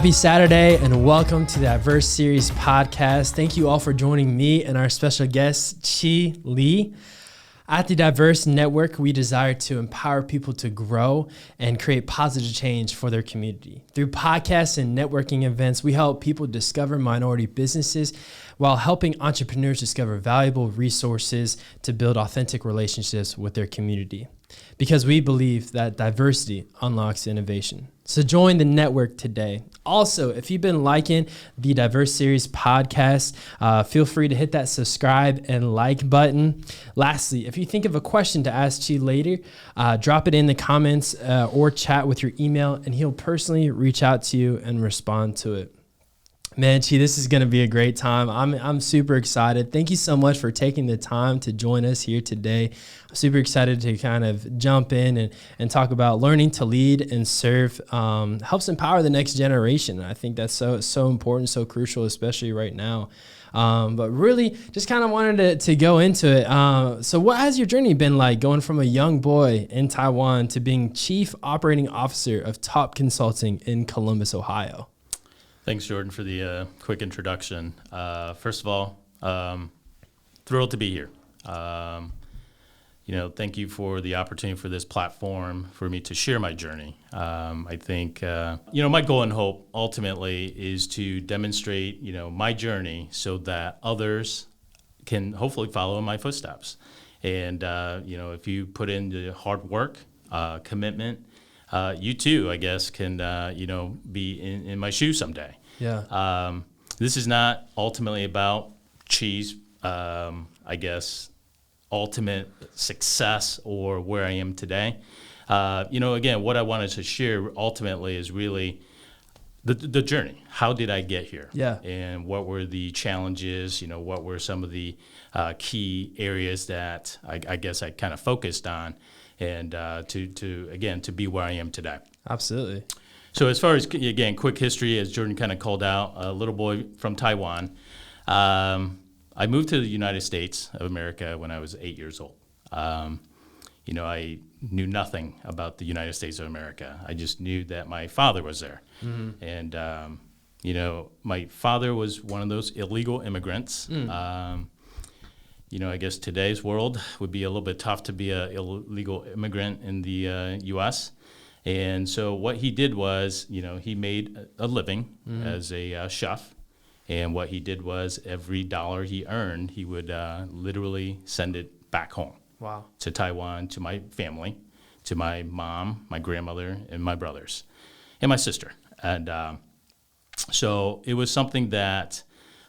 Happy Saturday and welcome to the Diverse Series podcast. Thank you all for joining me and our special guest, Chih Lee. At the Diverse Network, we desire to empower people to grow and create positive change for their community. Through podcasts and networking events, we help people discover minority businesses while helping entrepreneurs discover valuable resources to build authentic relationships with their community. Because we believe that diversity unlocks innovation. So join the network today. Also, if you've been liking the Diverse Series podcast, feel free to hit that subscribe and like button. Lastly, if you think of a question to ask Chih later, drop it in the comments or chat with your email, and he'll personally reach out to you and respond to it. Man, Chih, this is going to be a great time. I'm super excited. Thank you so much for taking the time to join us here today. I'm super excited to kind of jump in and talk about learning to lead and serve helps empower the next generation. I think that's so important, so crucial, especially right now. But really just kind of wanted to go into it. So what has your journey been like going from a young boy in Taiwan to being Chief Operating Officer of Top Consulting in Columbus, Ohio? Thanks, Jordan, for the quick introduction. First of all, thrilled to be here. Thank you for the opportunity for this platform for me to share my journey. I think, my goal and hope ultimately is to demonstrate, my journey so that others can hopefully follow in my footsteps. And, if you put in the hard work, commitment, you too, I guess, can, be in my shoes someday. Yeah. This is not ultimately about Chih's, ultimate success or where I am today. Again, what I wanted to share ultimately is really the journey. How did I get here? Yeah. And what were the challenges? What were some of the key areas that I guess I kind of focused on, and to be where I am today. Absolutely. So as far as, again, quick history, as Jordan kind of called out, a little boy from Taiwan. I moved to the United States of America when I was 8 years old. I knew nothing about the United States of America. I just knew that my father was there. Mm-hmm. And, my father was one of those illegal immigrants. I guess today's world would be a little bit tough to be an illegal immigrant in the U.S. And so what he did was, he made a living as a chef. And what he did was every dollar he earned, he would literally send it back home. Wow. To Taiwan, to my family, to my mom, my grandmother, and my brothers, and my sister. And so it was something that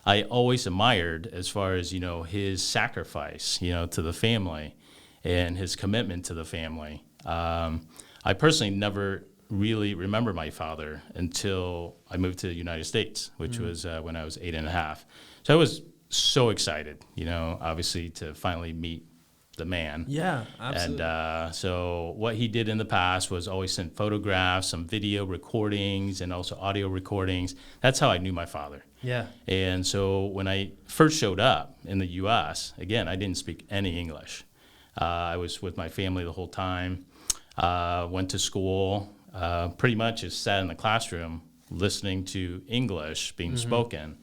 I always admired as far as, his sacrifice, to the family and his commitment to the family. I personally never really remember my father until I moved to the United States, which was when I was 8 and a half. So I was so excited, obviously to finally meet the man. Yeah, absolutely. And so what he did in the past was always send photographs, some video recordings, and also audio recordings. That's how I knew my father. Yeah. And so when I first showed up in the U.S., again, I didn't speak any English. I was with my family the whole time, went to school, pretty much just sat in the classroom listening to English being spoken,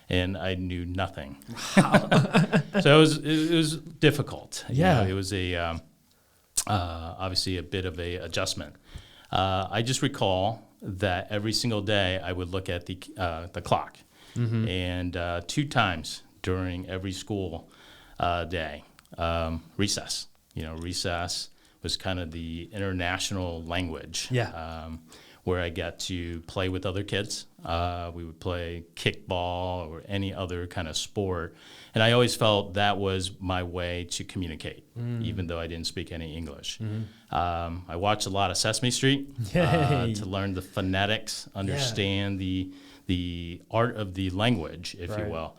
and I knew nothing. Wow. So it was difficult. Yeah. It was obviously a bit of a adjustment. I just recall that every single day I would look at the clock, and 2 times during every school day, recess. Recess was kind of the international language. Yeah. Where I got to play with other kids. We would play kickball or any other kind of sport. And I always felt that was my way to communicate, even though I didn't speak any English. I watched a lot of Sesame Street to learn the phonetics, understand the art of the language, if you will.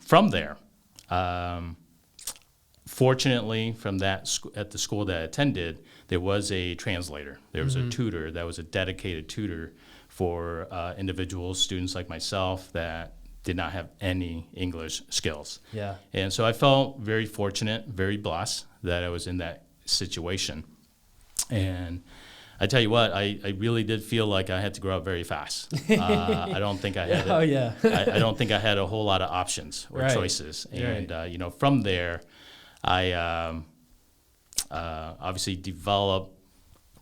From there, fortunately, from that at the school that I attended, there was a translator. There was a tutor that was a dedicated tutor for individuals, students like myself that did not have any English skills. Yeah. And so I felt very fortunate, very blessed that I was in that situation. And I tell you what, I really did feel like I had to grow up very fast. I don't think I had. I don't think I had a whole lot of options or choices. And from there, I obviously developed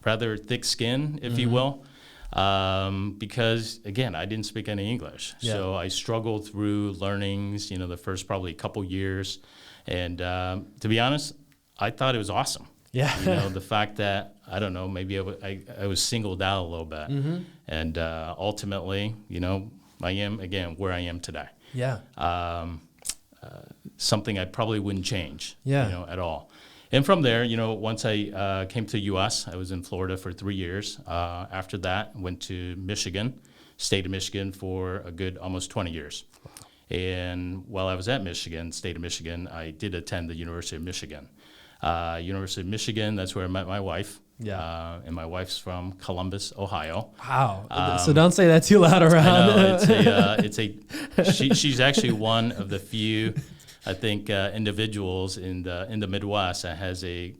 rather thick skin, if you will, because again, I didn't speak any English, so I struggled through learnings. The first probably couple years, and to be honest, I thought it was awesome. Yeah. The fact that, I don't know, maybe I was singled out a little bit. And ultimately, I am, again, where I am today. Yeah. Something I probably wouldn't change, at all. And from there, once I came to the U.S., I was in Florida for 3 years. After that, went to Michigan, state of Michigan for a good almost 20 years. And while I was at Michigan, state of Michigan, I did attend the University of Michigan. University of Michigan, that's where I met my wife. Yeah. And my wife's from Columbus, Ohio. Wow. So don't say that too loud around. I know, she's actually one of the few, I think, individuals in the Midwest that has a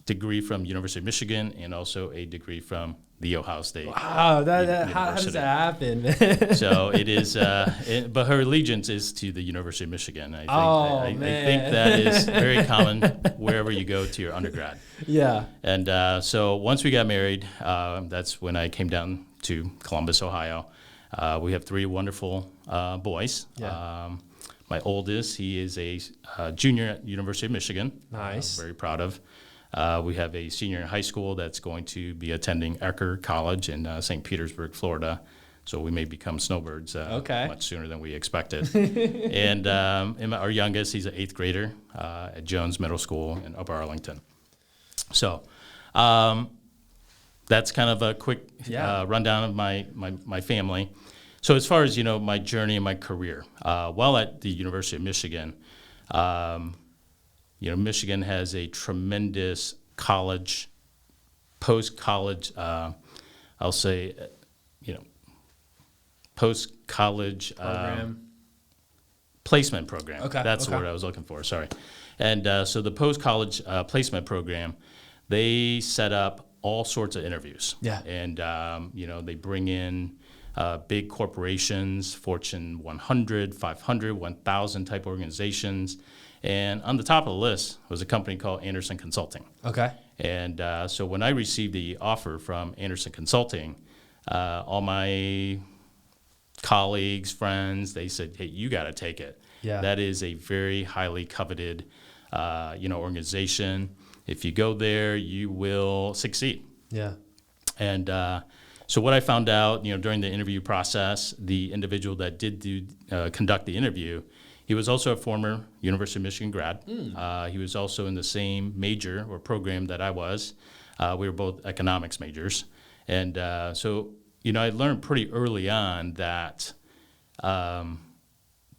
degree from University of Michigan and also a degree from the Ohio State. Wow, how does that happen, man? So it is, but her allegiance is to the University of Michigan. I think that is very common wherever you go to your undergrad. Yeah. And so once we got married, that's when I came down to Columbus, Ohio. We have 3 wonderful boys. Yeah. My oldest, he is a junior at University of Michigan. Nice. Very proud of. We have a senior in high school that's going to be attending Ecker College in St. Petersburg, Florida. So we may become snowbirds much sooner than we expected. And our youngest, he's an 8th grader at Jones Middle School in Upper Arlington. So that's kind of a quick rundown of my family. So as far as, my journey and my career, while at the University of Michigan, Michigan has a tremendous college, post-college, I'll say, post-college placement program. That's the word I was looking for, sorry. And so the post-college placement program, they set up all sorts of interviews. Yeah. And, they bring in big corporations, Fortune 100, 500, 1,000 type organizations. And on the top of the list was a company called Andersen Consulting. Okay. And so when I received the offer from Andersen Consulting, all my colleagues, friends, they said, hey, you got to take it. Yeah. That is a very highly coveted, organization. If you go there, you will succeed. Yeah. And so what I found out, during the interview process, the individual that did conduct the interview, he was also a former University of Michigan grad. He was also in the same major or program that I was. We were both economics majors. And so, I learned pretty early on that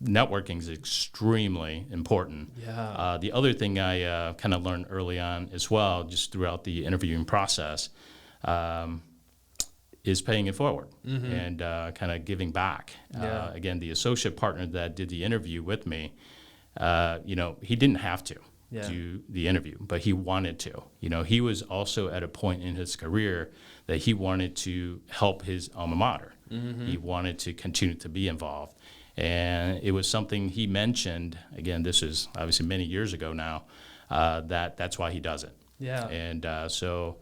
networking is extremely important. Yeah. The other thing I kind of learned early on as well, just throughout the interviewing process, is paying it forward and kind of giving back. Yeah. Again, the associate partner that did the interview with me, he didn't have to do the interview, but he wanted to. He was also at a point in his career that he wanted to help his alma mater. He wanted to continue to be involved. And it was something he mentioned, again, this is obviously many years ago now, that's why he does it. Yeah. And so...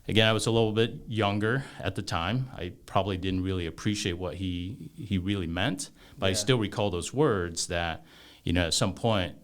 Again, I was a little bit younger at the time. I probably didn't really appreciate what he really meant, but I still recall those words that, at some point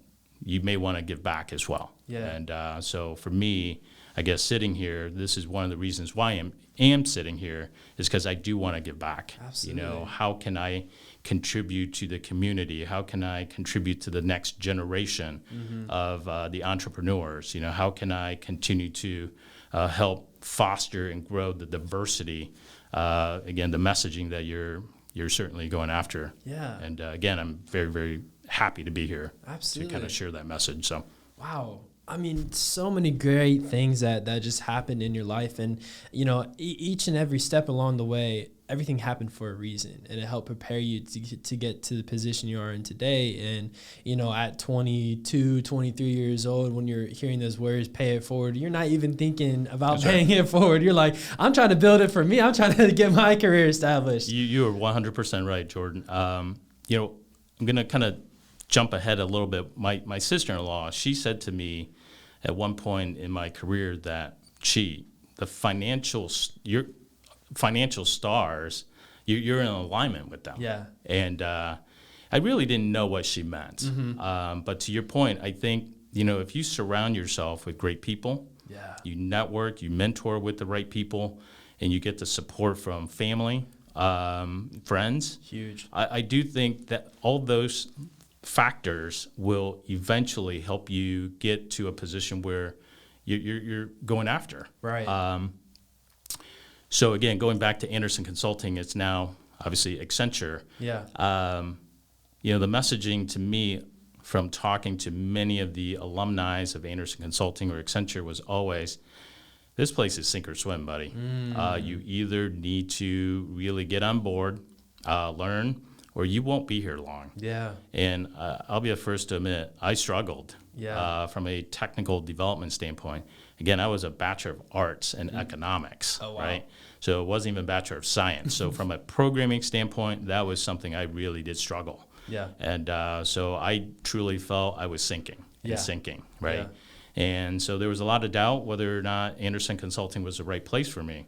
you may want to give back as well. Yeah. And so for me, I guess sitting here, this is one of the reasons why I am sitting here, is because I do want to give back. Absolutely. How can I contribute to the community? How can I contribute to the next generation of the entrepreneurs? How can I continue to help foster and grow the diversity, again, the messaging that you're certainly going after. Yeah. And again, I'm very, very happy to be here. Absolutely. To kind of share that message. So. Wow. I mean, so many great things that just happened in your life. And, each and every step along the way, everything happened for a reason. And it helped prepare you to get to the position you are in today. And, at 22, 23 years old, when you're hearing those words, pay it forward, you're not even thinking about paying it forward. You're like, I'm trying to build it for me. I'm trying to get my career established. You are 100% right, Jordan. I'm going to kind of jump ahead a little bit. My sister-in-law, she said to me at one point in my career that, Chi, your financial stars, you're in alignment with them. Yeah. And I really didn't know what she meant. Mm-hmm. But to your point, I think, if you surround yourself with great people, you network, you mentor with the right people, and you get the support from family, friends. Huge. I do think that all those factors will eventually help you get to a position where you're going after. Right. So again, going back to Anderson Consulting, it's now obviously Accenture. Yeah. The messaging to me from talking to many of the alumni of Anderson Consulting or Accenture was always, this place is sink or swim, buddy. You either need to really get on board, learn, or you won't be here long. Yeah. And I'll be the first to admit, I struggled from a technical development standpoint. Again, I was a Bachelor of Arts in economics, right? So it wasn't even a Bachelor of Science. So from a programming standpoint, that was something I really did struggle. Yeah. And so I truly felt I was sinking, right? Yeah. And so there was a lot of doubt whether or not Anderson Consulting was the right place for me.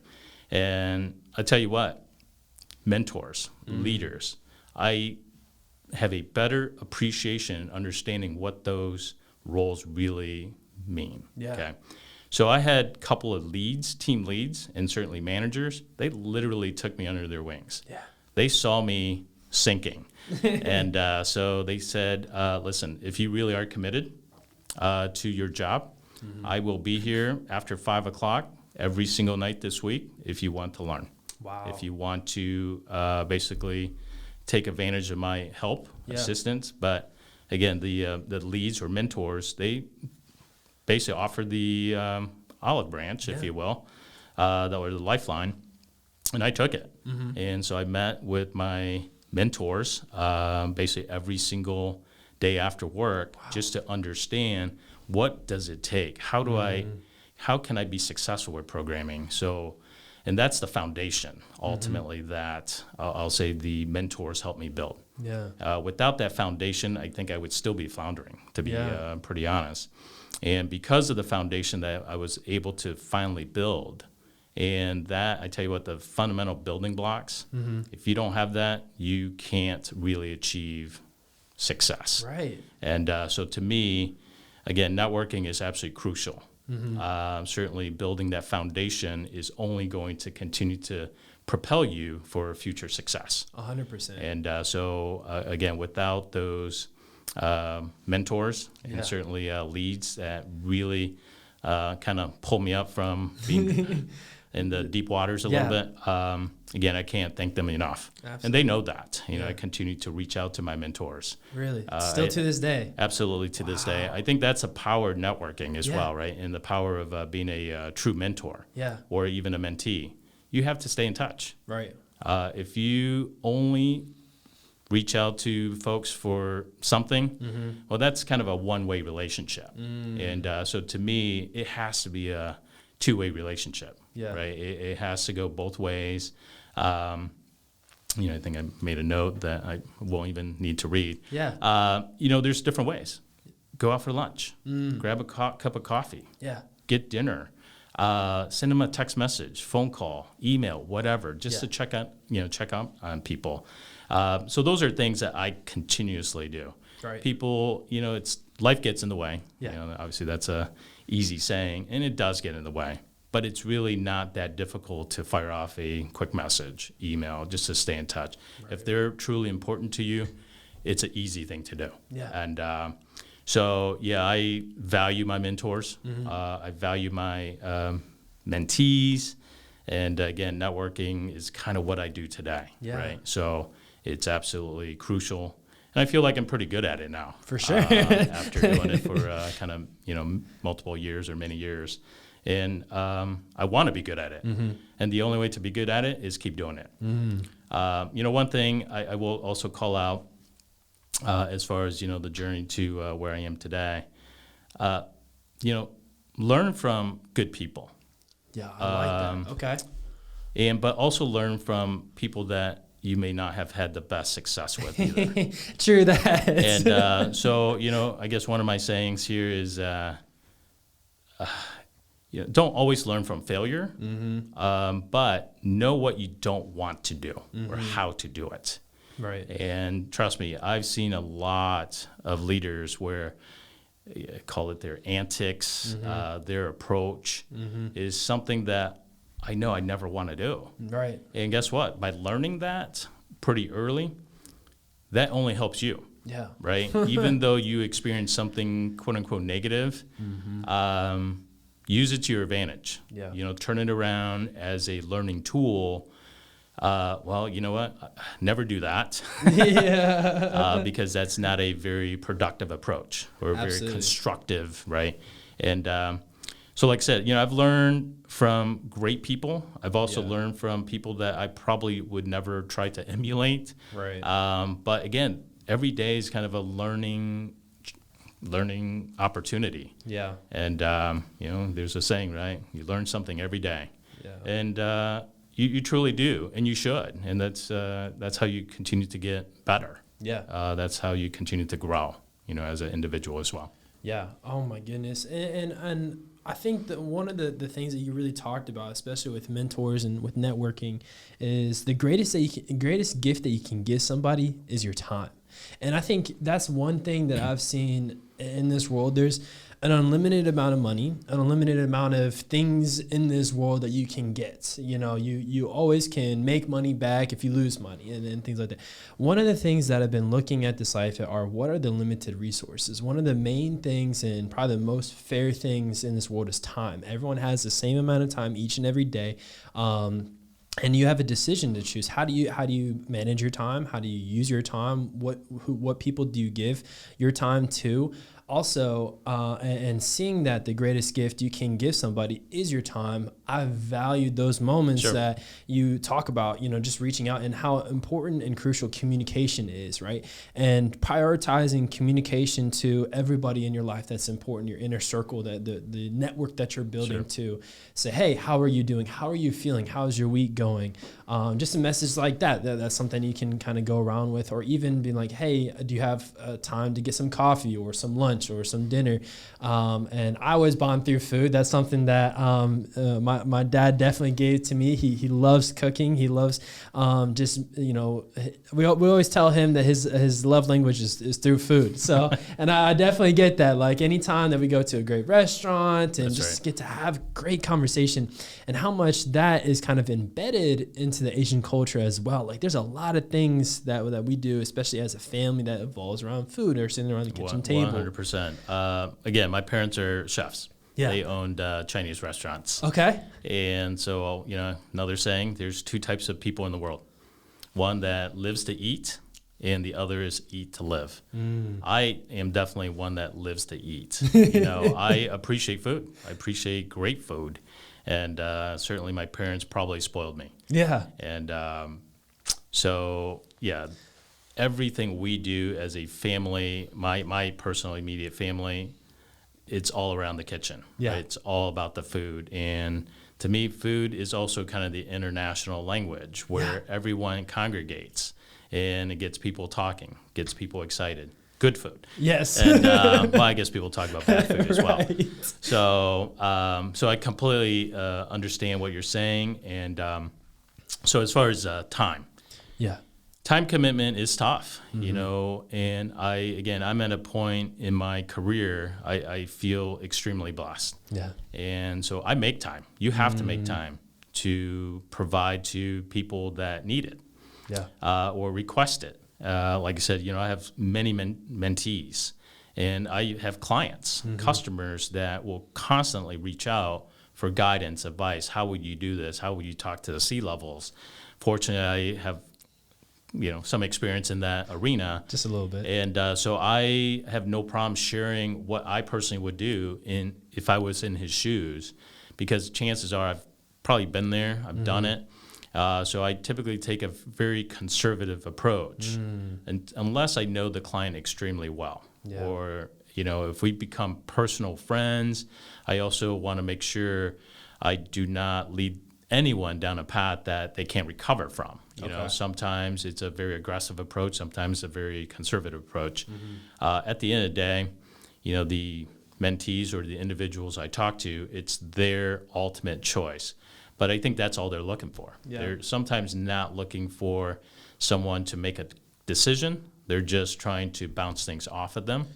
And I tell you what, mentors, leaders, I have a better appreciation and understanding what those roles really mean. Yeah. Okay. So I had a couple of team leads, and certainly managers. They literally took me under their wings. Yeah. They saw me sinking. And so they said, listen, if you really are committed to your job, I will be here after 5 o'clock every single night this week if you want to learn. Wow. If you want to basically take advantage of my help, assistance. But again, the leads or mentors, they basically offered the olive branch, if you will, that was the lifeline, and I took it. And so I met with my mentors basically every single day after work just to understand what does it take? How can I be successful with programming? So, and that's the foundation ultimately that I'll say the mentors helped me build. Yeah. Without that foundation, I think I would still be floundering, to be pretty honest. And because of the foundation that I was able to finally build, and that, I tell you what, the fundamental building blocks, if you don't have that, you can't really achieve success. Right. And so to me, again, networking is absolutely crucial. Certainly building that foundation is only going to continue to propel you for future success. 100%. And so, again, without those mentors and certainly leads that really kind of pull me up from being in the deep waters a little bit, again, I can't thank them enough. Absolutely. And they know that. I continue to reach out to my mentors. Really? Still to this day? Absolutely to this day. I think that's a power of networking as well, right? And the power of being a true mentor or even a mentee. You have to stay in touch. Right. If you only reach out to folks for something, well, that's kind of a one-way relationship. And so to me, it has to be a two-way relationship, right? It has to go both ways. I think I made a note that I won't even need to read. There's different ways. Go out for lunch, grab a cup of coffee, get dinner, send them a text message, phone call, email, whatever, just to check out on people. So those are things that I continuously do. Right. People, it's life gets in the way. Obviously that's a easy saying, and it does get in the way. But it's really not that difficult to fire off a quick message, email, just to stay in touch. Right. If they're truly important to you, it's an easy thing to do. And I value my mentors. I value my mentees. And again, networking is kind of what I do today, right? So it's absolutely crucial. And I feel like I'm pretty good at it now. For sure. After doing it for kind of, multiple years or many years. And I want to be good at it. Mm-hmm. And the only way to be good at it is keep doing it. Mm-hmm. One thing I will also call out as far as, the journey to where I am today, learn from good people. Yeah, I like that. Okay. But also learn from people that you may not have had the best success with either. True that. And so, I guess one of my sayings here is, don't always learn from failure, but know what you don't want to do or how to do it. Right. And trust me, I've seen a lot of leaders where, call it their antics, their approach is something that I know I never want to do. Right. And guess what? By learning that pretty early, that only helps you. Yeah. Right? Even though you experience something, quote unquote, negative, use it to your advantage. Yeah. Turn it around as a learning tool. Well, you know what? Never do that. Yeah. Because that's not a very productive approach or Absolutely. very constructive, right? And so like I said, I've learned from great people. I've also learned from people that I probably would never try to emulate. Right. But again, every day is kind of a learning opportunity. Yeah. And, there's a saying, right? You learn something every day. Yeah. And you truly do, and you should. And that's how you continue to get better. Yeah. That's how you continue to grow, as an individual as well. Yeah. Oh my goodness. And I think that one of the things that you really talked about, especially with mentors and with networking, is the greatest gift that you can give somebody is your time. And I think that's one thing that I've seen in this world. There's an unlimited amount of money, an unlimited amount of things in this world that you can get. You always can make money back if you lose money and things like that. One of the things that I've been looking at this life are what are the limited resources. One of the main things and probably the most fair things in this world is time. Everyone has the same amount of time each and every day. And you have a decision to choose. How do you manage your time? How do you use your time? What people do you give your time to? Also, and seeing that the greatest gift you can give somebody is your time, I valued those moments that you talk about, just reaching out and how important and crucial communication is, right? And prioritizing communication to everybody in your life that's important, your inner circle, the network that you're building to say, hey, how are you doing? How are you feeling? How's your week going? Just a message like that's something you can kind of go around with, or even being like, hey, do you have time to get some coffee or some lunch or some dinner? And I always bond through food. That's something that my dad definitely gave to me. He loves cooking. He loves we always tell him that his love language is through food. So and I definitely get that. Like anytime that we go to a great restaurant and get to have great conversation, and how much that is kind of embedded into the Asian culture as well. Like there's a lot of things that we do, especially as a family, that evolves around food or sitting around the kitchen table. 100%. Again, my parents are chefs. Yeah. They owned Chinese restaurants. Okay. And so, another saying, there's two types of people in the world. One that lives to eat, and the other is eat to live. I am definitely one that lives to eat. I appreciate food. I appreciate great food. And certainly my parents probably spoiled me. Yeah. And so, everything we do as a family, my personal immediate family, it's all around the kitchen. Yeah. Right? It's all about the food. And to me, food is also kind of the international language where everyone congregates and it gets people talking, gets people excited. Good food. Yes. And I guess people talk about bad food as well. So I completely understand what you're saying. And so as far as time. Yeah. Time commitment is tough, and I'm at a point in my career, I feel extremely blessed. Yeah. And so I make time. You have to make time to provide to people that need it. Yeah. Or request it. Like I said, I have many mentees, and I have clients, customers that will constantly reach out for guidance, advice. How would you do this? How would you talk to the C-levels? Fortunately, I have some experience in that arena. Just a little bit. And so I have no problem sharing what I personally would do if I was in his shoes, because chances are I've probably been there, I've done it. So I typically take a very conservative approach, and unless I know the client extremely well, or if we become personal friends, I also want to make sure I do not lead anyone down a path that they can't recover from. Sometimes it's a very aggressive approach, sometimes a very conservative approach. At the end of the day, the mentees or the individuals I talk to, it's their ultimate choice. But I think that's all they're looking for. They're sometimes not looking for someone to make a decision. They're just trying to bounce things off of them.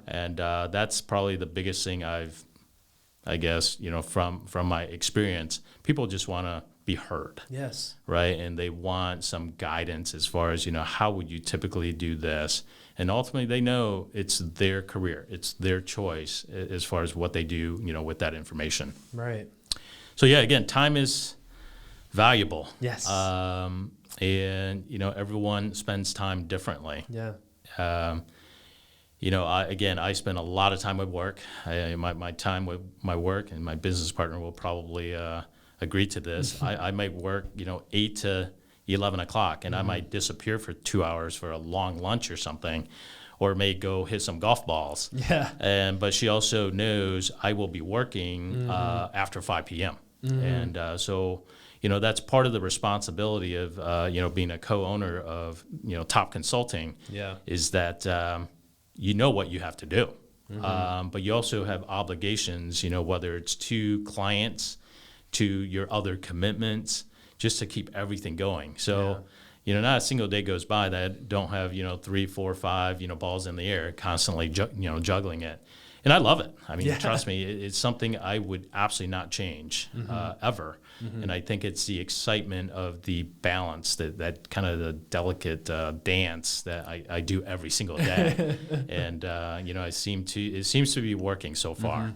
And that's probably the biggest thing I guess, from my experience. People just want to be heard. Yes. Right? And they want some guidance as far as, how would you typically do this? And ultimately, they know it's their career. It's their choice as far as what they do, with that information. Right. So, again, time is valuable. Yes. And, everyone spends time differently. Yeah. I spend a lot of time with work. My time with my work, and my business partner will probably agree to this. I might work, 8 to 11 o'clock, and I might disappear for 2 hours for a long lunch or something, or may go hit some golf balls. But she also knows I will be working after 5 p.m. And so that's part of the responsibility of being a co-owner of Top Consulting. Is that what you have to do, but you also have obligations. Whether it's to clients, to your other commitments, just to keep everything going. So. Not a single day goes by that I don't have, 3, 4, 5, balls in the air, constantly, juggling it. And I love it. I mean, trust me, it's something I would absolutely not change ever. And I think it's the excitement of the balance, that kind of the delicate dance that I do every single day. And, it seems to be working so far.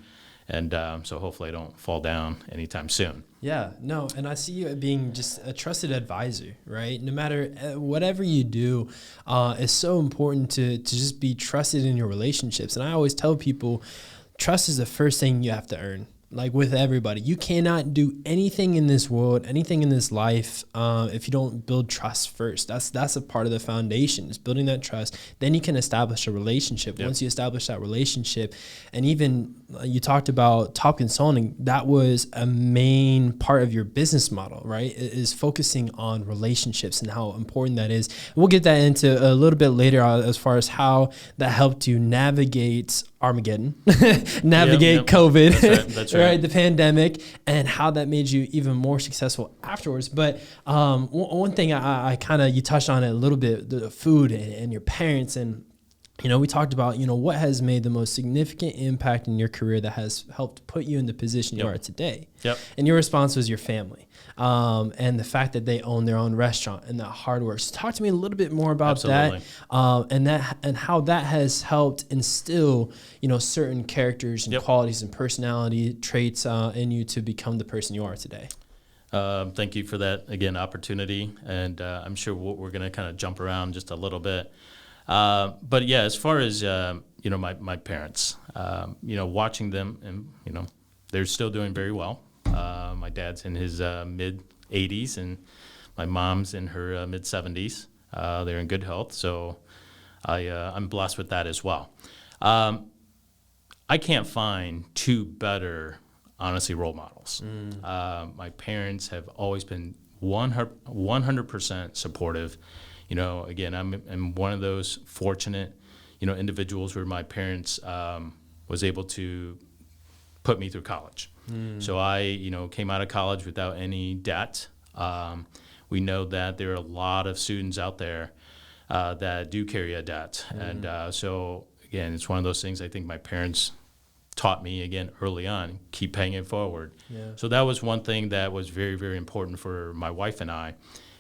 And so hopefully I don't fall down anytime soon. Yeah, no, and I see you being just a trusted advisor, right? No matter whatever you do, it's so important to just be trusted in your relationships. And I always tell people, trust is the first thing you have to earn. Like with everybody, you cannot do anything in this world, anything in this life, if you don't build trust first. That's a part of the foundation, is building that trust. Then you can establish a relationship. Once you establish that relationship, and even you talked about Top Consulting, that was a main part of your business model, right? It is focusing on relationships and how important that is. We'll get that into a little bit later as far as how that helped you navigate Armageddon, navigate COVID, that's right. Right, the pandemic, and how that made you even more successful afterwards. But one thing I kind of, you touched on it a little bit, the food and your parents, and we talked about what has made the most significant impact in your career that has helped put you in the position you are today. And your response was your family, and the fact that they own their own restaurant and that hard work. So talk to me a little bit more about that, and how that has helped instill certain characters and qualities and personality traits in you to become the person you are today. Thank you for that, again, opportunity, and I'm sure we're going to kind of jump around just a little bit. But yeah, as far as, my parents, watching them, and, they're still doing very well. My dad's in his mid 80s, and my mom's in her mid 70s. They're in good health. So I'm blessed with that as well. I can't find two better, honestly, role models. My parents have always been 100% supportive. Again, I'm one of those fortunate, individuals where my parents was able to put me through college. So I, came out of college without any debt. We know that there are a lot of students out there that do carry a debt. And so, again, it's one of those things I think my parents taught me, again, early on, keep paying it forward. So that was one thing that was very, very important for my wife and I,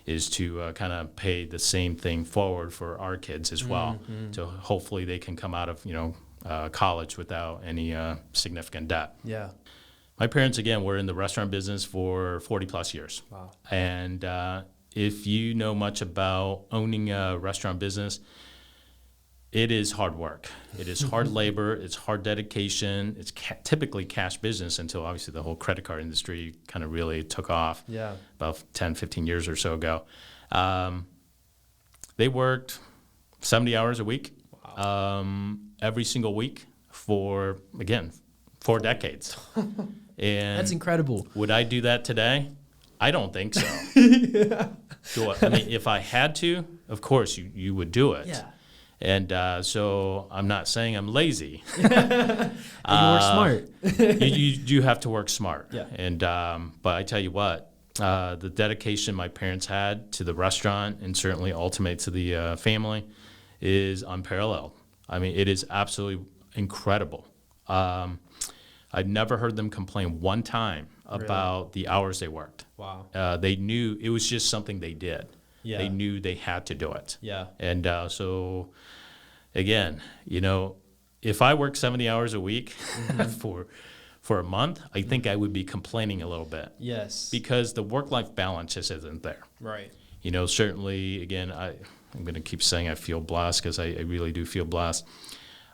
is to kind of pay the same thing forward for our kids as well. So hopefully they can come out of, college without any significant debt. My parents, again, were in the restaurant business for 40 plus years. And if you know much about owning a restaurant business, it is hard work. It is hard labor. It's hard dedication. It's typically cash business until obviously the whole credit card industry kind of really took off about 10, 15 years or so ago. They worked 70 hours a week, every single week for, again, 4 decades. And that's incredible. Would I do that today? I don't think so. I mean, if I had to, of course you would do it. Yeah. And so I'm not saying I'm lazy. You work smart. you have to work smart. Yeah. And but I tell you what, the dedication my parents had to the restaurant and certainly ultimate to the family is unparalleled. I mean, it is absolutely incredible. I've never heard them complain one time about the hours they worked. Wow. They knew it was just something they did. Yeah. They knew they had to do it. Yeah. And so, again, if I worked 70 hours a week for a month, I think I would be complaining a little bit. Yes. Because the work-life balance just isn't there. Right. Certainly, again, I'm going to keep saying I feel blessed because I really do feel blessed.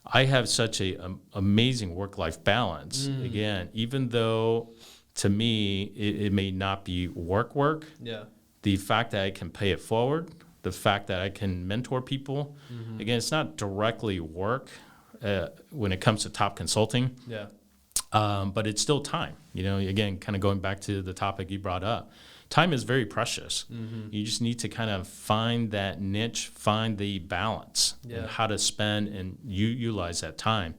I have such a amazing work-life balance. Again, even though to me it may not be work. Yeah. The fact that I can pay it forward, the fact that I can mentor people. Again, it's not directly work when it comes to top consulting. Yeah. But it's still time. Again, kind of going back to the topic you brought up. Time is very precious. You just need to kind of find that niche, find the balance, and how to spend and utilize that time.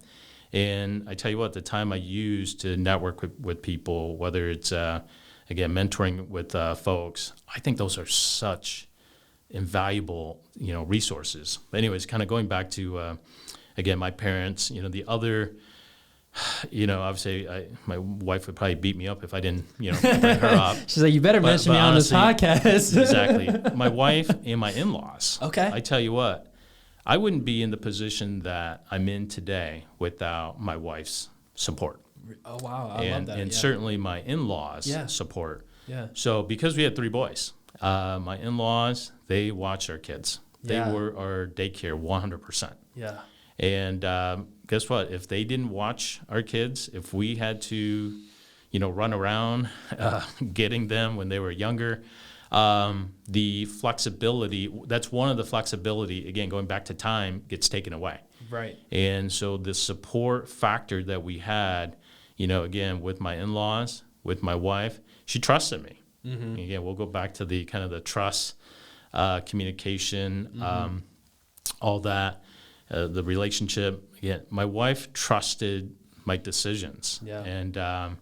And I tell you what, the time I use to network with people, whether it's, again, mentoring with folks, I think those are such invaluable, resources. But anyways, kind of going back to, again, my parents, the other... obviously, my wife would probably beat me up if I didn't, bring her up. She's like, you better mention me honestly, on this podcast. Exactly. My wife and my in-laws. Okay. I tell you what, I wouldn't be in the position that I'm in today without my wife's support. Oh, wow. I love that. And certainly my in-laws' support. Yeah. So because we had 3 boys, my in-laws, they watched our kids. They were our daycare 100%. Yeah. And guess what? If they didn't watch our kids, if we had to, run around getting them when they were younger, the flexibility, that's one of the flexibility, again, going back to time, gets taken away. Right. And so the support factor that we had, again, with my in-laws, with my wife, she trusted me. Again, we'll go back to the kind of the trust, communication, all that. The relationship, again, my wife trusted my decisions. Yeah. And, to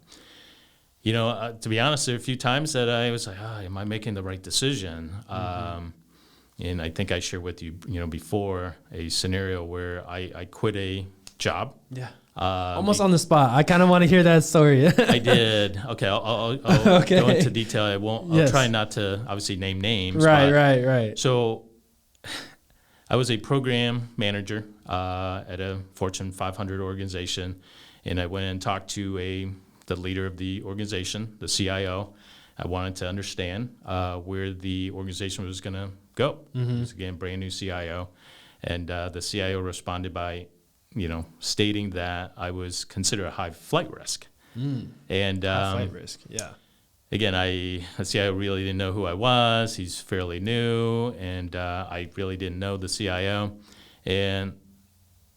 be honest, there were a few times that I was like, am I making the right decision? And I think I shared with you, before a scenario where I quit a job. Yeah. Almost on the spot. I kind of want to hear that story. I did. Okay. I'll go into detail. I won't. I'll try not to obviously name names. Right. So I was a program manager at a Fortune 500 organization, and I went and talked to the leader of the organization, the CIO. I wanted to understand where the organization was going to go. It was, again, brand new CIO, and the CIO responded by, stating that I was considered a high flight risk. And high flight risk, yeah. Again, the CIO really didn't know who I was. He's fairly new, and I really didn't know the CIO. And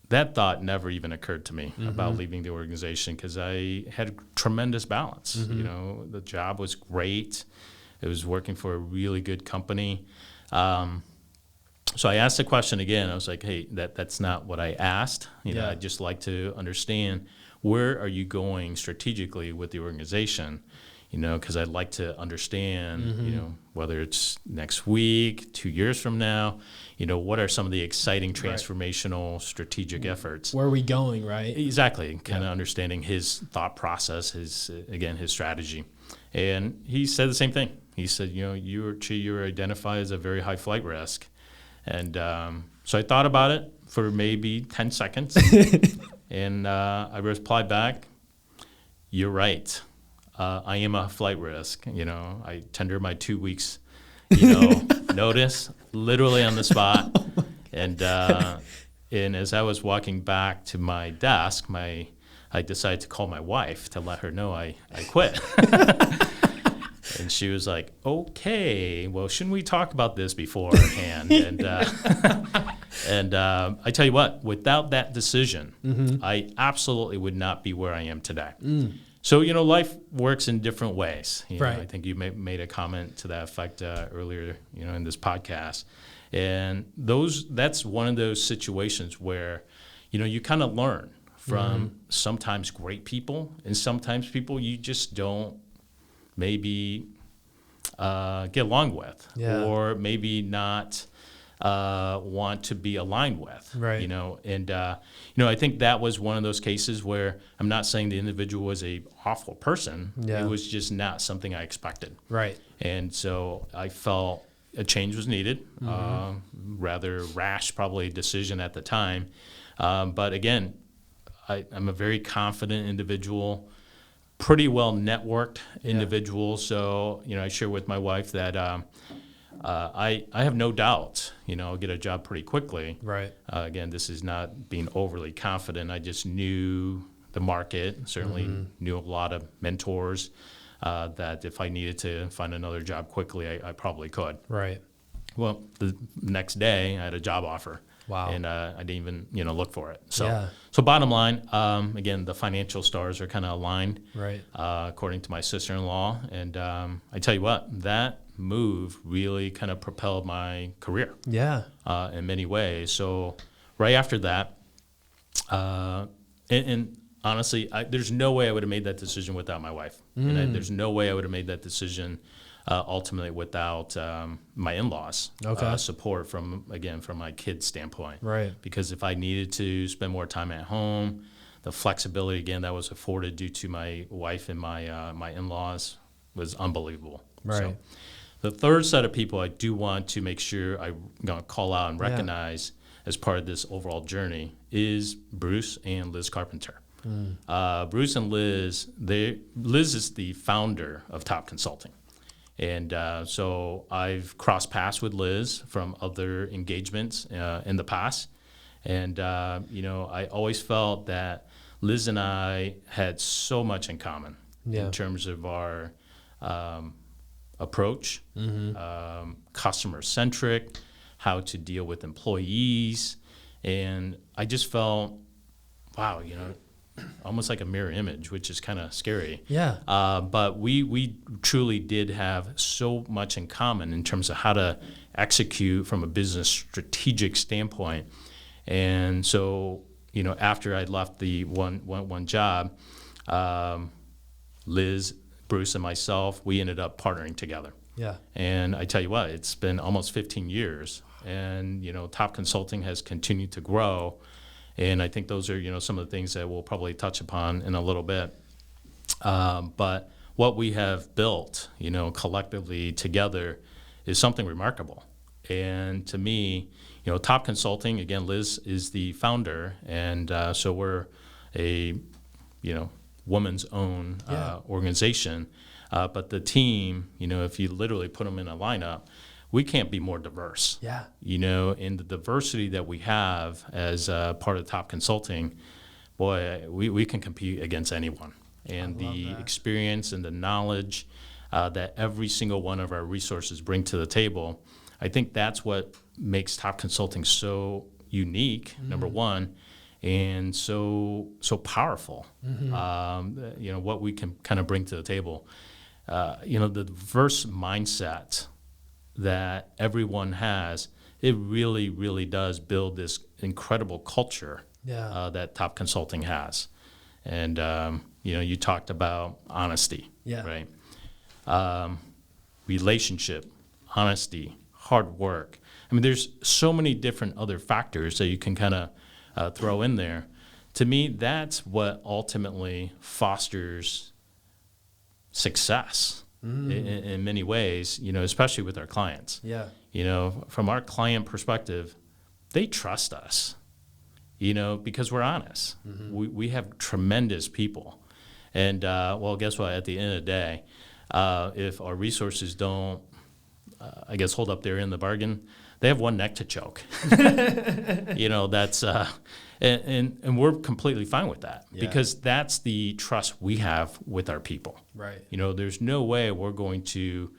that thought never even occurred to me about leaving the organization because I had tremendous balance. The job was great. It was working for a really good company. So I asked the question again. I was like, hey, that's not what I asked. I'd just like to understand, where are you going strategically with the organization? Because I'd like to understand, whether it's next week, 2 years from now, what are some of the exciting transformational strategic efforts? Where are we going, right? Exactly. Kind of understanding his thought process, his strategy. And he said the same thing. He said, you're identified as a very high flight risk. And so I thought about it for maybe 10 seconds. And I replied back, you're right. I am a flight risk. I tender my 2 weeks notice literally on the spot. And as I was walking back to my desk, I decided to call my wife to let her know I quit. And she was like, okay, well, shouldn't we talk about this beforehand? And I tell you what, without that decision, I absolutely would not be where I am today. So, life works in different ways. Right. I think you made a comment to that effect earlier, in this podcast. And that's one of those situations where, you kind of learn from sometimes great people and sometimes people you just don't maybe get along with, or maybe not want to be aligned with, right? And I think that was one of those cases where I'm not saying the individual was a awful person. It was just not something I expected, right? And so I felt a change was needed. Rather rash, probably decision at the time, but again, I'm a very confident individual. Pretty well networked individual. So, I share with my wife that I have no doubt, I'll get a job pretty quickly. Right. Again, this is not being overly confident. I just knew the market, certainly knew a lot of mentors that if I needed to find another job quickly, I probably could. Right. Well, the next day I had a job offer. Wow. And I didn't even, look for it. So bottom line, again, the financial stars are kind of aligned, right? According to my sister-in-law. And I tell you what, that move really kind of propelled my career. Yeah. In many ways. So right after that, and honestly, there's no way I would have made that decision without my wife. And there's no way I would have made that decision ultimately without my in-laws support from my kids' standpoint. Right. Because if I needed to spend more time at home, the flexibility, again, that was afforded due to my wife and my in-laws was unbelievable. Right. So the third set of people I do want to make sure I'm going to call out and recognize as part of this overall journey is Bruce and Liz Carpenter. Bruce and Liz, Liz is the founder of Top Consulting. And so I've crossed paths with Liz from other engagements in the past. And, I always felt that Liz and I had so much in common in terms of our approach, customer-centric, how to deal with employees. And I just felt, wow, almost like a mirror image, which is kind of scary. Yeah. But we truly did have so much in common in terms of how to execute from a business strategic standpoint. And so, after I'd left the one job, Liz, Bruce, and myself, we ended up partnering together. Yeah. And I tell you what, it's been almost 15 years, and Top Consulting has continued to grow. And I think those are, some of the things that we'll probably touch upon in a little bit. But what we have built, collectively together is something remarkable. And to me, Top Consulting, again, Liz is the founder. And so we're a, woman's own organization. But the team, if you literally put them in a lineup, we can't be more diverse. Yeah. In the diversity that we have as part of Top Consulting, boy, we can compete against anyone. And the experience and the knowledge that every single one of our resources bring to the table, I think that's what makes Top Consulting so unique, number one, and so powerful. What we can kind of bring to the table. The diverse mindset that everyone has, it really, really does build this incredible culture that Top Consulting has. And, you talked about honesty, right? Relationship, honesty, hard work. I mean, there's so many different other factors that you can kind of throw in there. To me, that's what ultimately fosters success. In many ways, especially with our clients. Yeah. From our client perspective, they trust us, because we're honest. We have tremendous people. And, guess what? At the end of the day, if our resources don't I guess, hold up their end of the bargain, they have one neck to choke. That's and we're completely fine with that because that's the trust we have with our people. Right. There's no way we're going to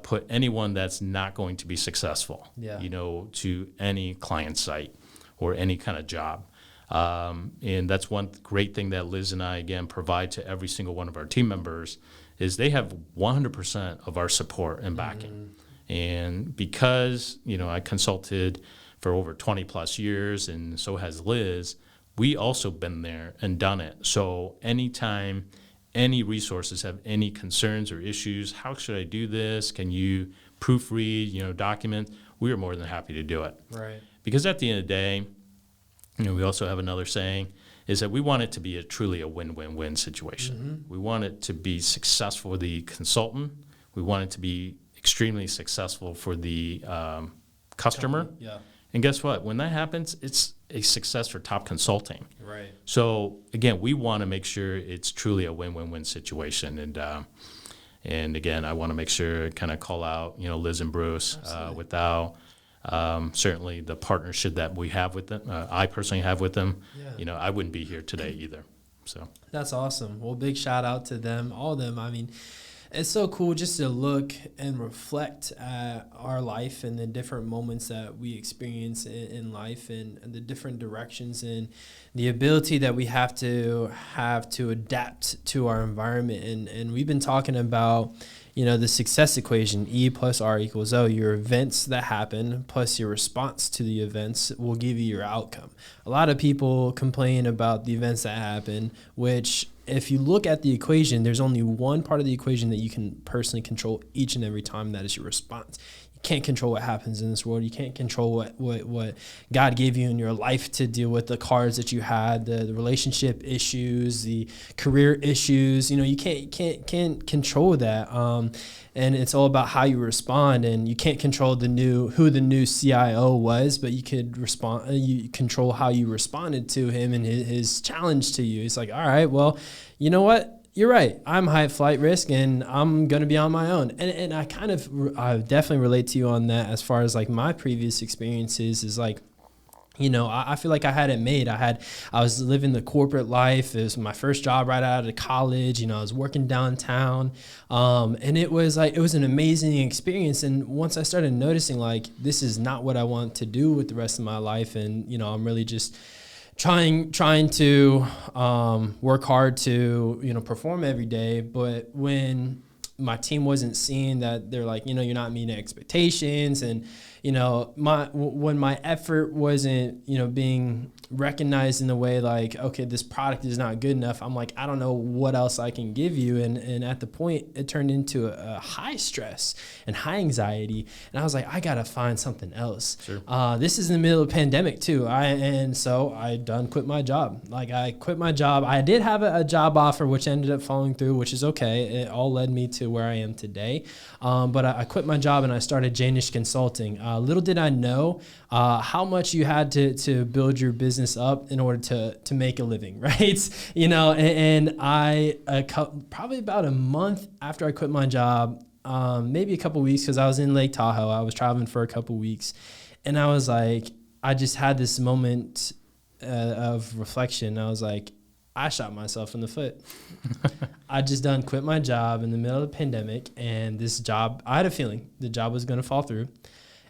put anyone that's not going to be successful, to any client site or any kind of job. And that's one great thing that Liz and I, again, provide to every single one of our team members is they have 100% of our support and backing. And because, I consulted for over 20 plus years and so has Liz, we also been there and done it. So anytime any resources have any concerns or issues, how should I do this? Can you proofread, document? We are more than happy to do it. Right. Because at the end of the day, we also have another saying is that we want it to be truly a win-win-win situation. We want it to be successful for the consultant. We want it to be extremely successful for the customer. Yeah. And guess what? When that happens, it's a success for Top Consulting. Right. So again, we want to make sure it's truly a win-win-win situation. And again, I want to make sure kind of call out, Liz and Bruce. Without certainly the partnership that we have with them, I personally have with them, I wouldn't be here today either. So that's awesome. Well, big shout out to them, all of them. I mean, it's so cool just to look and reflect at our life and the different moments that we experience in life and the different directions and the ability that we have to adapt to our environment. And we've been talking about, the success equation, E plus R equals O. Your events that happen plus your response to the events will give you your outcome. A lot of people complain about the events that happen, which if you look at the equation, there's only one part of the equation that you can personally control each and every time. That is your response. You can't control what happens in this world. You can't control what God gave you in your life to deal with, the cards that you had, the relationship issues, the career issues. You can't control that. And it's all about how you respond. And you can't control who the new CIO was, but you could you control how you responded to him and his challenge to you. It's like, all right, well, you know what? You're right. I'm high flight risk and I'm going to be on my own. And I definitely relate to you on that as far as like my previous experiences is like, I feel like I had it made. I was living the corporate life. It was my first job right out of college. I was working downtown. And it was an amazing experience. And once I started noticing like, this is not what I want to do with the rest of my life. And, I'm really just trying to work hard to, perform every day. But when my team wasn't seeing that, they're like, you're not meeting expectations. And, when my effort wasn't, being recognized in the way like, okay, this product is not good enough. I'm like, I don't know what else I can give you. And at the point it turned into a high stress and high anxiety. And I was like, I got to find something else. Sure. This is in the middle of a pandemic too. So I quit my job. Like I quit my job. I did have a job offer, which ended up falling through, which is okay. It all led me to where I am today. But I quit my job and I started Janish Consulting. Little did I know how much you had to build your business up in order to make a living, right? And I probably about a month after I quit my job, maybe a couple weeks, because I was in Lake Tahoe. I was traveling for a couple weeks, and I was like, I just had this moment of reflection. I was like, I shot myself in the foot. I just quit my job in the middle of the pandemic, and this job, I had a feeling the job was going to fall through,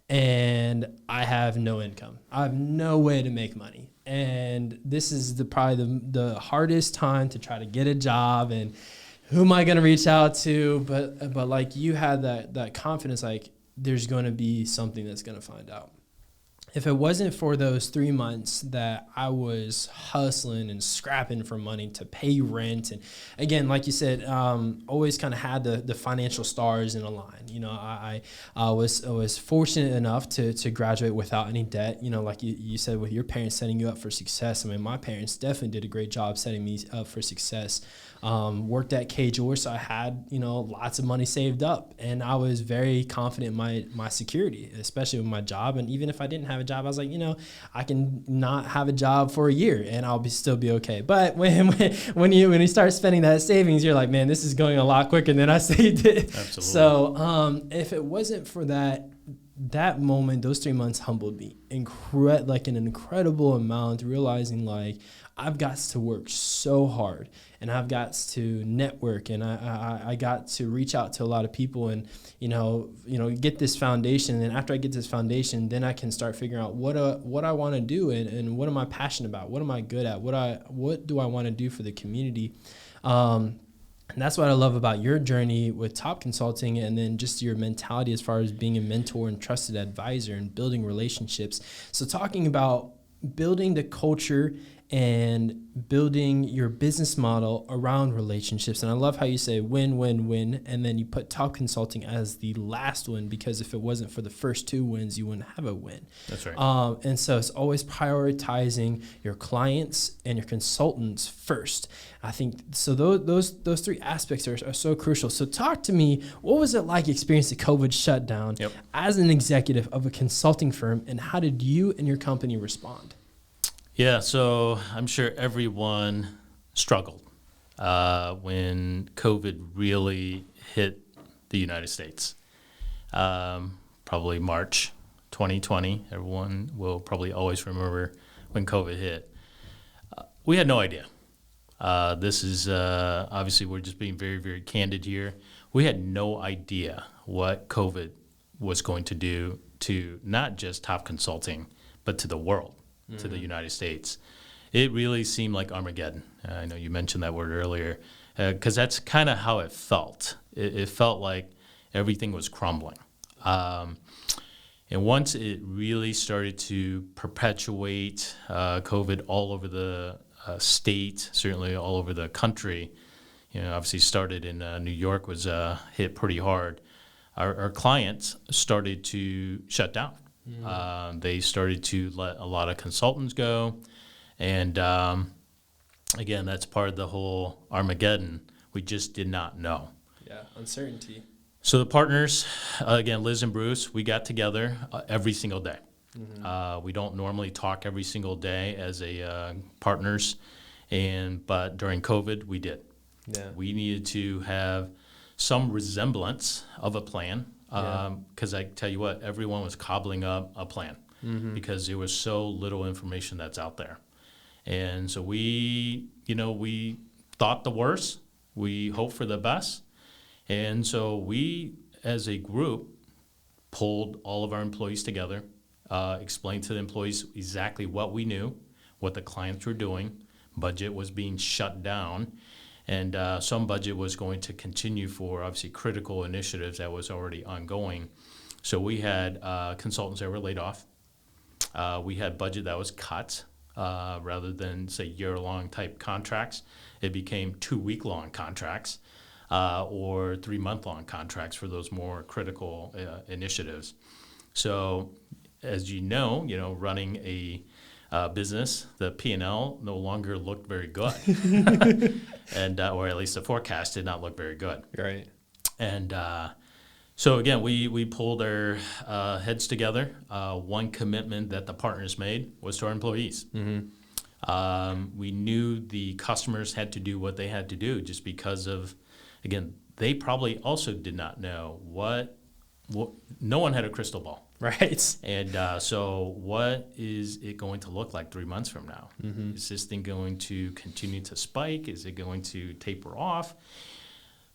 and I have no income. I have no way to make money. And this is probably the hardest time to try to get a job, and who am I going to reach out to? But like you had that confidence, like there's going to be something that's going to find out. If it wasn't for those 3 months that I was hustling and scrapping for money to pay rent, and again, like you said, always kind of had the financial stars in a line. I was fortunate enough to graduate without any debt. Like you said, with your parents setting you up for success. I mean, my parents definitely did a great job setting me up for success. worked at K-Jewelry, so I had, lots of money saved up, and I was very confident in my security, especially with my job. And even if I didn't have a job, I was like, I can not have a job for a year and I'll still be okay. But when you start spending that savings, you're like, man, this is going a lot quicker than I saved it. Absolutely. So if it wasn't for that moment, those 3 months humbled me an incredible amount, realizing like I've got to work so hard and I've got to network, and I got to reach out to a lot of people and, get this foundation. And after I get this foundation, then I can start figuring out what I want to do and what am I passionate about? What am I good at? What do I want to do for the community? And that's what I love about your journey with Top Consulting, and then just your mentality as far as being a mentor and trusted advisor and building relationships. So talking about building the culture and building your business model around relationships. And I love how you say win, win, win, and then you put Top Consulting as the last one, because if it wasn't for the first 2 wins, you wouldn't have a win. That's right. And so it's always prioritizing your clients and your consultants first. I think so. Those 3 aspects are so crucial. So talk to me. What was it like experiencing the COVID shutdown as an executive of a consulting firm, and how did you and your company respond? Yeah, so I'm sure everyone struggled when COVID really hit the United States. Probably March 2020. Everyone will probably always remember when COVID hit. We had no idea. This is obviously, we're just being very, very candid here. We had no idea what COVID was going to do to not just Top Consulting, but to the world. To the United States. It really seemed like Armageddon. I know you mentioned that word earlier, because that's kind of how it felt. It felt like everything was crumbling. And once it really started to perpetuate COVID all over the state, certainly all over the country, obviously started in New York, was hit pretty hard. Our clients started to shut down. They started to let a lot of consultants go. And again, that's part of the whole Armageddon. We just did not know. Yeah, uncertainty. So the partners, again, Liz and Bruce, we got together every single day. We don't normally talk every single day as a partners, but during COVID, we did. Yeah. We needed to have some resemblance of a plan. Because I tell you what, everyone was cobbling up a plan because there was so little information that's out there. And so we thought the worst, we hoped for the best. And so we, as a group, pulled all of our employees together, explained to the employees exactly what we knew, what the clients were doing. Budget was being shut down. And some budget was going to continue for, obviously, critical initiatives that was already ongoing. So we had consultants that were laid off. We had budget that was cut rather than, say, year-long type contracts. It became 2-week-long contracts or 3-month-long contracts for those more critical initiatives. So as you know, running a business, the P&L no longer looked very good, and or at least the forecast did not look very good. Right. And so again, we pulled our heads together. One commitment that the partners made was to our employees. We knew the customers had to do what they had to do, just because of, again, they probably also did not know what no one had a crystal ball. Right. And so what is it going to look like 3 months from now? Is this thing going to continue to spike? Is it going to taper off?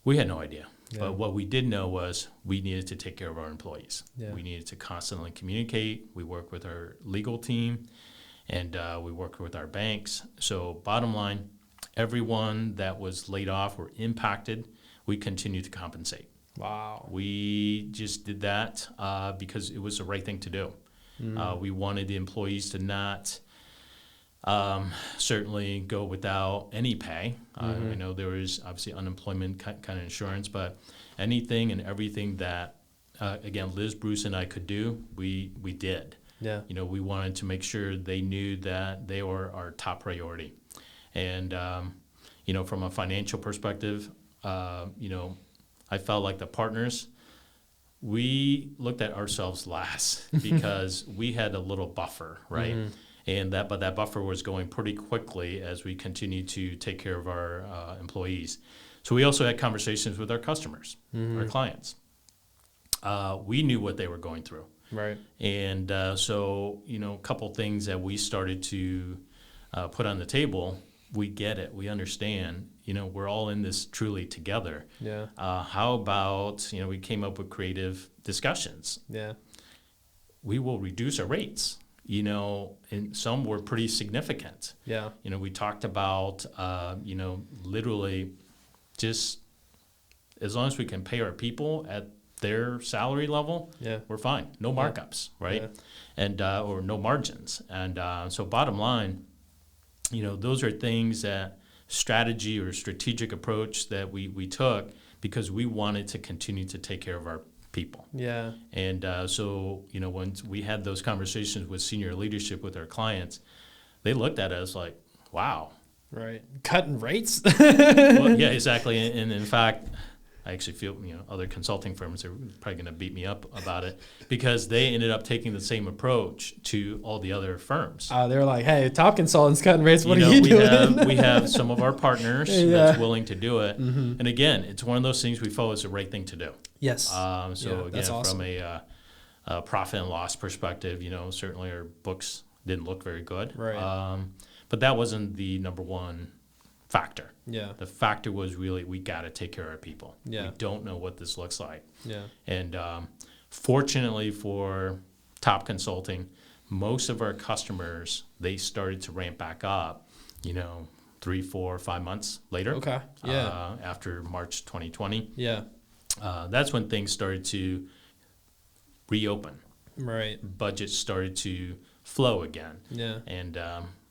We had no idea. Yeah. But what we did know was we needed to take care of our employees. Yeah. We needed to constantly communicate. We work with our legal team, and we work with our banks. So bottom line, everyone that was laid off or impacted, we continue to compensate. Wow. We just did that because it was the right thing to do. We wanted the employees to not certainly go without any pay. I know there was obviously unemployment kind of insurance, but anything and everything that, again, Liz, Bruce, and I could do, we did. Yeah. We wanted to make sure they knew that they were our top priority. And, from a financial perspective, I felt like the partners, we looked at ourselves last because we had a little buffer, right? But that buffer was going pretty quickly as we continued to take care of our employees. So we also had conversations with our customers, our clients. We knew what they were going through. Right. And so, a couple things that we started to put on the table, we get it, we understand, we're all in this truly together. Yeah. How about, we came up with creative discussions. Yeah. We will reduce our rates, and some were pretty significant. Yeah. We talked about, literally just as long as we can pay our people at their salary level, we're fine. No markups, right? Yeah. And or no margins. And so bottom line, those are things that strategy or strategic approach that we took because we wanted to continue to take care of our people. Yeah. And so, when we had those conversations with senior leadership with our clients, they looked at us like, wow. Right. Cutting rates? Well, yeah, exactly. And in fact, I actually feel, other consulting firms are probably going to beat me up about it because they ended up taking the same approach to all the other firms. They're like, hey, top consultants cutting rates. What are you doing? We have some of our partners that's willing to do it. And again, it's one of those things we feel is the right thing to do. Yes. Again, that's awesome. From a profit and loss perspective, certainly our books didn't look very good. Right. But that wasn't the number one factor. Yeah. The factor was really we got to take care of our people. Yeah. We don't know what this looks like. Yeah. And fortunately for top consulting, most of our customers, they started to ramp back up, 3, 4, 5 months later. Okay. Yeah. After March 2020. Yeah. That's when things started to reopen. Right. Budgets started to flow again. Yeah. And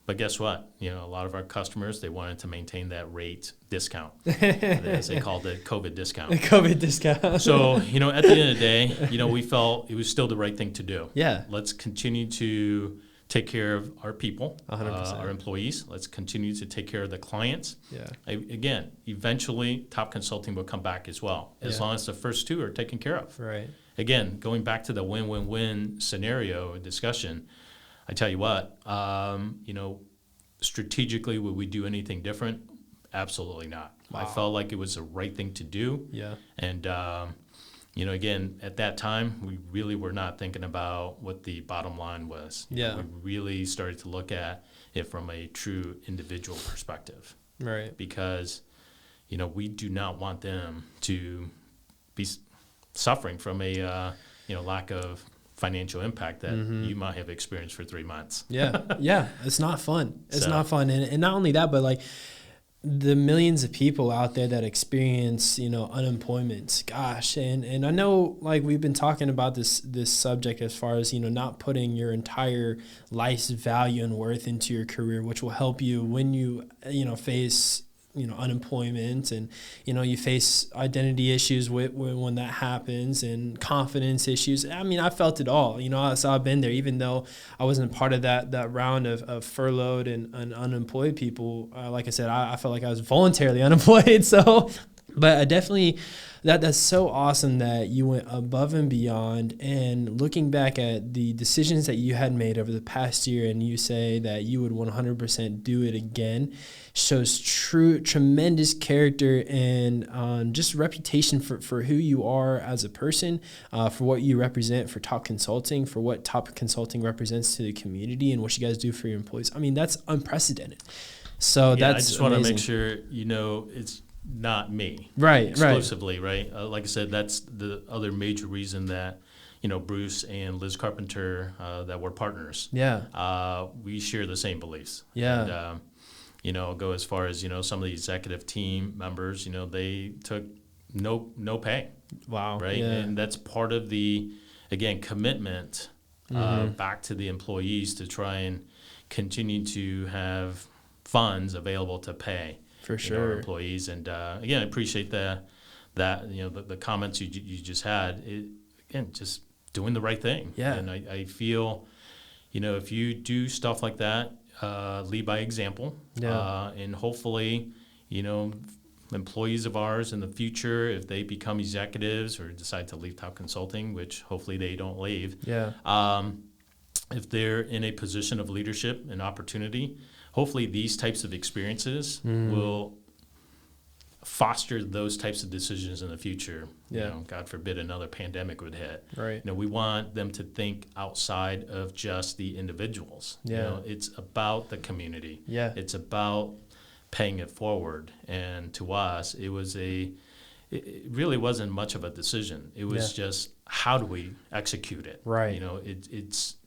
but guess what? A lot of our customers, they wanted to maintain that rate discount, as they called it, COVID discount. The COVID discount. So, at the end of the day, we felt it was still the right thing to do. Yeah. Let's continue to take care of our people, 100%. Our employees. Let's continue to take care of the clients. Yeah. Again, eventually, top consulting will come back as well, as long as the first two are taken care of. Right. Again, going back to the win-win-win scenario discussion, I tell you what, strategically, would we do anything different? Absolutely not. Wow. I felt like it was the right thing to do. Yeah. And, again, at that time, we really were not thinking about what the bottom line was. Yeah. We really started to look at it from a true individual perspective. Right. Because, we do not want them to be suffering from a, lack of financial impact that you might have experienced for 3 months. Yeah. It's not fun. It's not fun. And not only that, but like the millions of people out there that experience, unemployment, gosh. And I know like we've been talking about this subject as far as, not putting your entire life's value and worth into your career, which will help you when you, face unemployment and, you face identity issues when that happens and confidence issues. I mean, I felt it all, so I've been there, even though I wasn't part of that round of furloughed and unemployed people. Like I said, I felt like I was voluntarily unemployed. So, but I definitely, that's so awesome that you went above and beyond. And looking back at the decisions that you had made over the past year, and you say that you would 100% do it again, shows tremendous character and just reputation for who you are as a person, for what you represent for top consulting, for what top consulting represents to the community and what you guys do for your employees. I mean, that's unprecedented. So that's I just want to make sure, it's not me. Right. Exclusively, right? Like I said, that's the other major reason that, Bruce and Liz Carpenter, that we're partners. Yeah. We share the same beliefs. Yeah. And, go as far as, some of the executive team members, they took no pay. Wow. Right. Yeah. And that's part of the, again, commitment back to the employees to try and continue to have funds available to pay. For sure. Our employees. And again, I appreciate the comments you just had. Again, just doing the right thing. Yeah. And I feel, if you do stuff like that, lead by example. Yeah. And hopefully, employees of ours in the future, if they become executives or decide to leave top consulting, which hopefully they don't leave. Yeah. If they're in a position of leadership and opportunity, hopefully these types of experiences will foster those types of decisions in the future. Yeah. God forbid another pandemic would hit. Right. We want them to think outside of just the individuals. Yeah. It's about the community. Yeah. It's about paying it forward. And to us, it really wasn't much of a decision. It was just, how do we execute it? Right.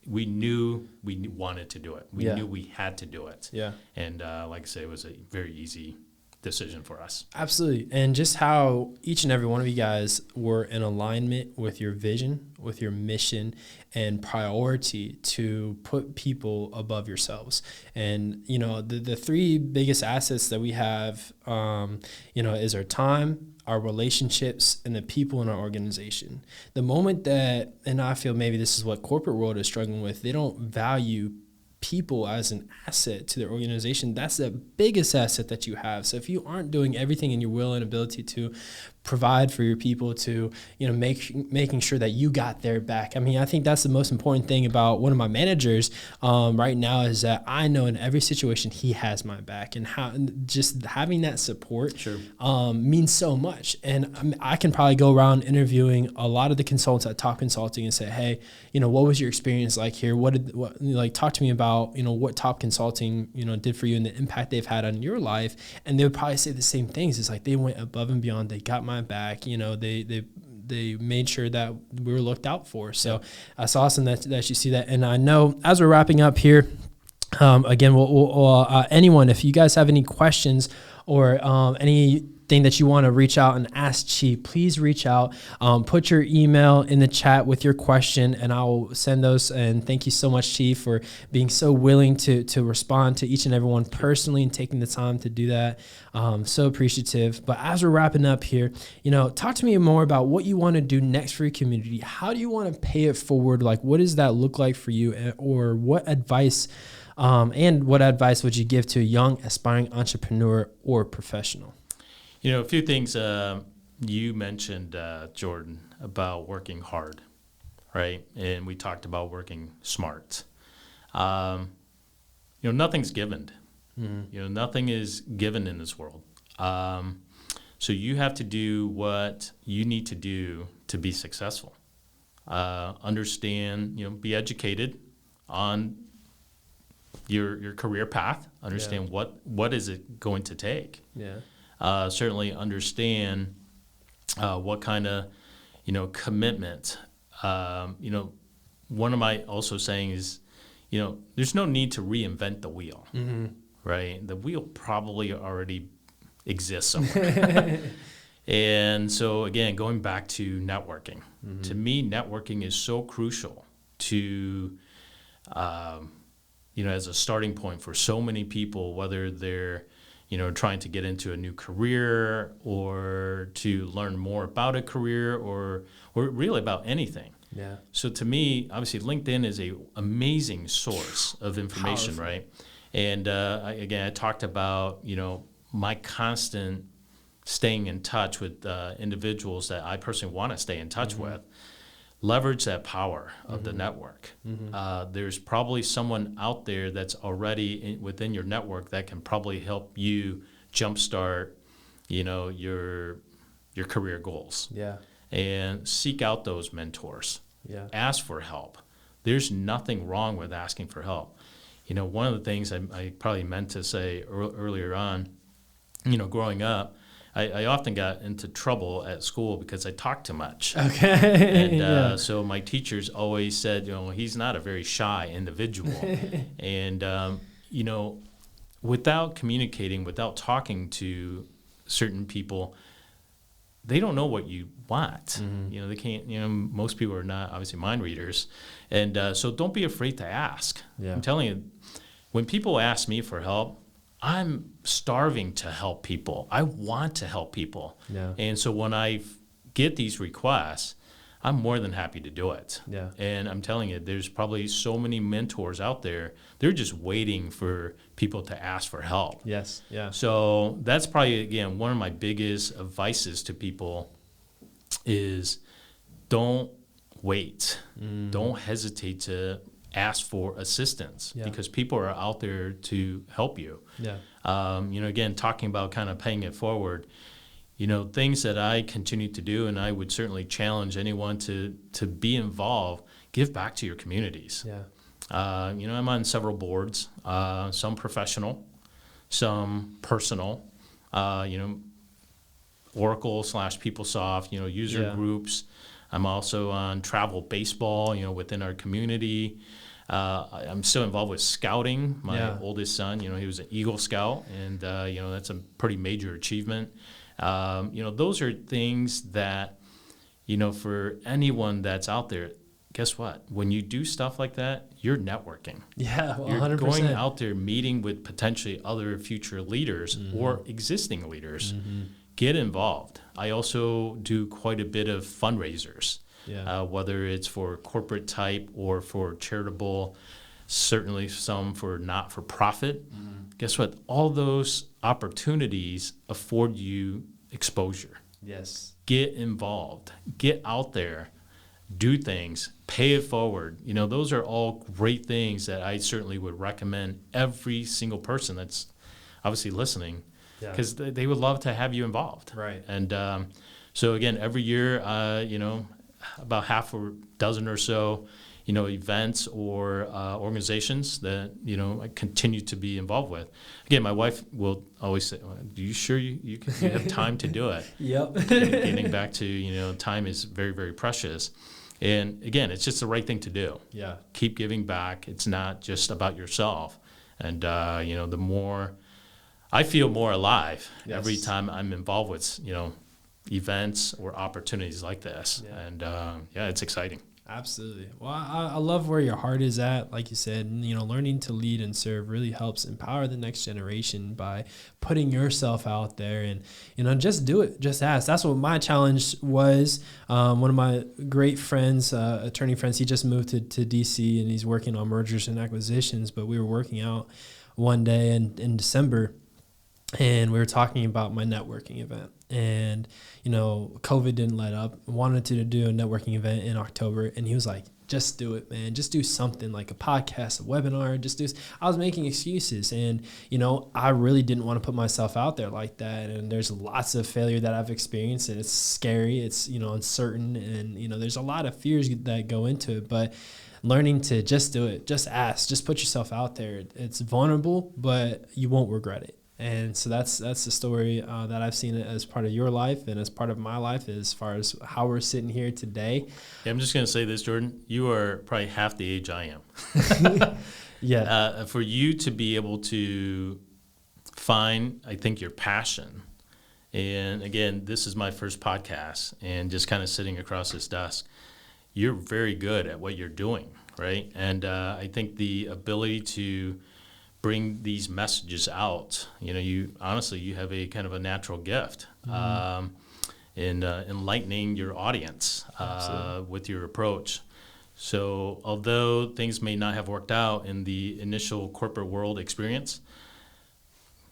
We knew we wanted to do it. We knew we had to do it. Yeah. And like I say, it was a very easy decision for us. Absolutely. And just how each and every one of you guys were in alignment with your vision, with your mission, and priority to put people above yourselves. And, the three biggest assets that we have, is our time, our relationships, and the people in our organization. The moment that, and I feel maybe this is what corporate world is struggling with, they don't value people as an asset to their organization. That's the biggest asset that you have. So if you aren't doing everything in your will and ability to provide for your people, to making sure that you got their back. I mean, I think that's the most important thing about one of my managers right now, is that I know in every situation he has my back, and how just having that support means so much. And I can probably go around interviewing a lot of the consultants at Top Consulting and say, hey, what was your experience like here? Talk to me about what Top Consulting did for you and the impact they've had on your life. And they would probably say the same things. It's like they went above and beyond. They got my back. They made sure that we were looked out for. So it's awesome that you see that. And I know as we're wrapping up here, again, anyone, if you guys have any questions or anything that you want to reach out and ask Chih, please reach out. Put your email in the chat with your question, and I'll send those. And thank you so much, Chih, for being so willing to respond to each and every one personally and taking the time to do that. So appreciative. But as we're wrapping up here, talk to me more about what you want to do next for your community. How do you want to pay it forward? Like, what does that look like for you? Or what advice would you give to a young aspiring entrepreneur or professional? A few things you mentioned, Jordan, about working hard, right? And we talked about working smart. Nothing's given. Nothing is given in this world. So you have to do what you need to do to be successful. Understand, be educated on your career path. Understand what is it going to take. Yeah. Certainly understand what kind of, commitment. One of my also saying is, there's no need to reinvent the wheel, right? The wheel probably already exists somewhere. And so, again, going back to networking, to me, networking is so crucial to, as a starting point for so many people, whether they're trying to get into a new career or to learn more about a career or really about anything. Yeah. So to me, obviously, LinkedIn is a amazing source of information, powerful. Right? And I talked about, my constant staying in touch with individuals that I personally want to stay in touch with. Leverage that power of the network. There's probably someone out there that's already within your network that can probably help you jumpstart, your career goals. Yeah. And seek out those mentors. Yeah. Ask for help. There's nothing wrong with asking for help. One of the things I probably meant to say earlier on, growing up, I often got into trouble at school because I talked too much. Okay. And so my teachers always said, he's not a very shy individual. And, without communicating, without talking to certain people, they don't know what you want. They can't, most people are not obviously mind readers. And so don't be afraid to ask. Yeah. I'm telling you, when people ask me for help, I'm starving to help people. I want to help people. Yeah. And so when I get these requests, I'm more than happy to do it. Yeah. And I'm telling you, there's probably so many mentors out there. They're just waiting for people to ask for help. Yes. Yeah. So that's probably, again, one of my biggest advices to people is don't wait. Don't hesitate to ask for assistance because people are out there to help you. Yeah. Again, talking about kind of paying it forward, things that I continue to do, and I would certainly challenge anyone to be involved, give back to your communities. Yeah. I'm on several boards, some professional, some personal, Oracle/PeopleSoft, user groups. I'm also on travel baseball, within our community. I'm still involved with scouting. My oldest son, he was an Eagle Scout, and, that's a pretty major achievement. Those are things that, for anyone that's out there, guess what? When you do stuff like that, you're networking. Yeah, 100%. You're going out there meeting with potentially other future leaders or existing leaders. Get involved. I also do quite a bit of fundraisers, whether it's for corporate type or for charitable, certainly some for not-for-profit. Guess what? All those opportunities afford you exposure. Yes. Get involved. Get out there. Do things. Pay it forward. Those are all great things that I certainly would recommend every single person that's obviously listening, because they would love to have you involved. Right. And so, again, every year, about half a dozen or so, events or organizations that, I continue to be involved with. Again, my wife will always say, well, "Are you sure you have time to do it?" Yep. Getting back to, time is very, very precious. And, again, it's just the right thing to do. Yeah. Keep giving back. It's not just about yourself. And, the more I feel more alive every time I'm involved with, events or opportunities like this. Yeah. And, it's exciting. Absolutely. Well, I love where your heart is at. Like you said, learning to lead and serve really helps empower the next generation by putting yourself out there and, just do it. Just ask. That's what my challenge was. One of my great friends, attorney friends, he just moved to DC and he's working on mergers and acquisitions, but we were working out one day in December and we were talking about my networking event. And, COVID didn't let up. Wanted to do a networking event in October. And he was like, just do it, man. Just do something like a podcast, a webinar. I was making excuses. And, I really didn't want to put myself out there like that. And there's lots of failure that I've experienced. And it's scary. It's, uncertain. And, there's a lot of fears that go into it. But learning to just do it, just ask, just put yourself out there. It's vulnerable, but you won't regret it. And so that's the story that I've seen as part of your life and as part of my life as far as how we're sitting here today. Yeah, I'm just going to say this, Jordan. You are probably half the age I am. Yeah. For you to be able to find, I think, your passion. And, again, this is my first podcast and just kind of sitting across this desk. You're very good at what you're doing, right? And I think the ability to bring these messages out. You have a kind of a natural gift in enlightening your audience with your approach. So although things may not have worked out in the initial corporate world experience,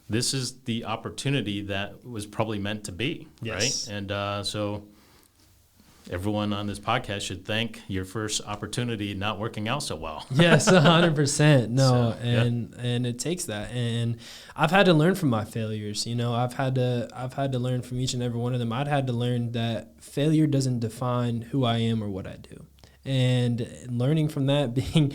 this is the opportunity that was probably meant to be, right? And so everyone on this podcast should thank your first opportunity not working out so well. Yes, 100%. No, and it takes that. And I've had to learn from my failures. I've had to learn from each and every one of them. I'd had to learn that failure doesn't define who I am or what I do. And learning from that, being,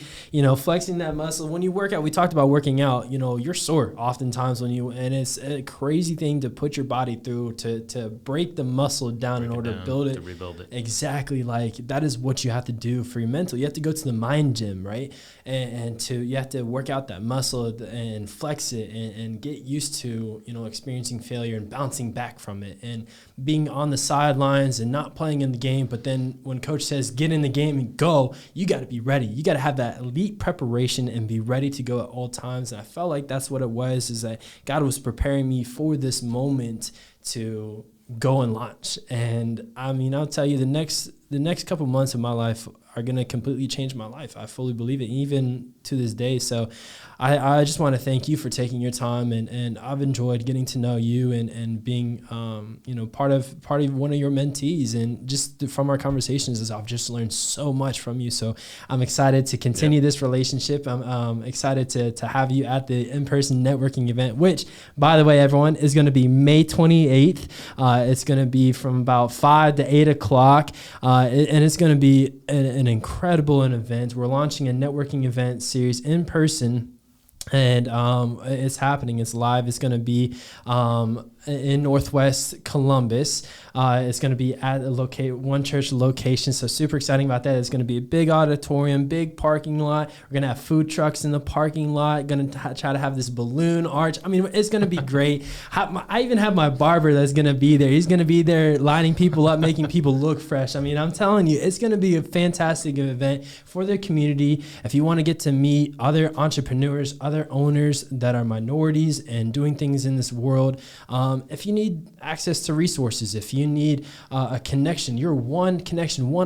flexing that muscle. When you work out, we talked about working out, you're sore oftentimes and it's a crazy thing to put your body through to break the muscle down in order to build it. To rebuild it. Exactly. Like that is what you have to do for your mental. You have to go to the mind gym, right? And you have to work out that muscle and flex it and get used to, experiencing failure and bouncing back from it and being on the sidelines and not playing in the game. But then when coach says, get in the game and go, you got to be ready. You got to have that elite preparation and be ready to go at all times. And I felt like that's what it was, is that God was preparing me for this moment to go and launch. And I mean, I'll tell you, the next couple months of my life are going to completely change my life. I fully believe it, even to this day. So I just want to thank you for taking your time, and I've enjoyed getting to know you and being, part of one of your mentees, and just from our conversations, I've just learned so much from you. So I'm excited to continue this relationship. I'm excited to have you at the in-person networking event, which, by the way, everyone, is going to be May 28th. It's going to be from about 5 to 8 o'clock, and it's going to be an incredible event. We're launching a networking event series in person. And it's happening. It's live. It's going to be in Northwest Columbus. It's going to be at one church location. So super exciting about that. It's going to be a big auditorium, big parking lot. We're going to have food trucks in the parking lot. Going to try to have this balloon arch. I mean, it's going to be great. I even have my barber that's going to be there. He's going to be there lining people up, making people look fresh. I mean, I'm telling you, it's going to be a fantastic event for the community. If you want to get to meet other entrepreneurs, other owners that are minorities and doing things in this world, if you need access to resources, if you need a connection, you're one